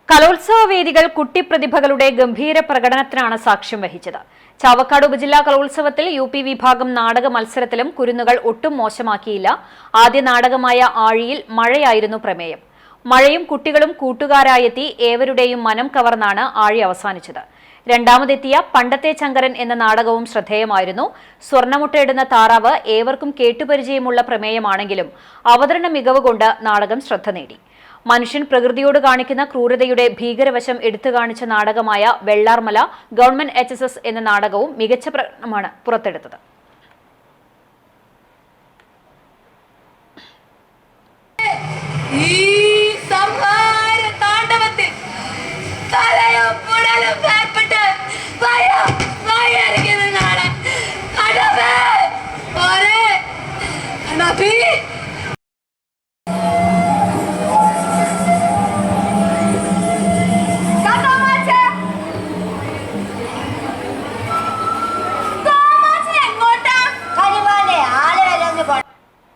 കലോത്സവ വേദികൾ കുട്ടിപ്രതിഭകളുടെ ഗംഭീര പ്രകടനത്തിനാണ് സാക്ഷ്യം വഹിച്ചത്. ചാവക്കാട് ഉപജില്ലാ കലോത്സവത്തിൽ UP വിഭാഗം നാടക മത്സരത്തിലും കുരുന്നുകൾ ഒട്ടും മോശമാക്കിയില്ല. ആദ്യ നാടകമായ ആഴിയിൽ മഴയായിരുന്നു പ്രമേയം. മഴയും കുട്ടികളും കൂട്ടുകാരായെത്തി ഏവരുടെയും മനം കവർന്നാണ് ആഴി അവസാനിച്ചത്. രണ്ടാമതെത്തിയ പണ്ടത്തെ ചങ്കരൻ എന്ന നാടകവും ശ്രദ്ധേയമായിരുന്നു. സ്വർണ്ണമുട്ടയിടുന്ന താറാവ് ഏവർക്കും കേട്ടുപരിചയമുള്ള പ്രമേയമാണെങ്കിലും അവതരണ മികവ് കൊണ്ട് നാടകം ശ്രദ്ധ നേടി. മനുഷ്യൻ പ്രകൃതിയോട് കാണിക്കുന്ന ക്രൂരതയുടെ ഭീകരവശം എടുത്തുകാണിച്ച നാടകമായ വെള്ളാർമല ഗവൺമെന്റ് HSS എന്ന നാടകവും മികച്ച പ്രകടനമാണ് പുറത്തെടുത്തത്. ഈ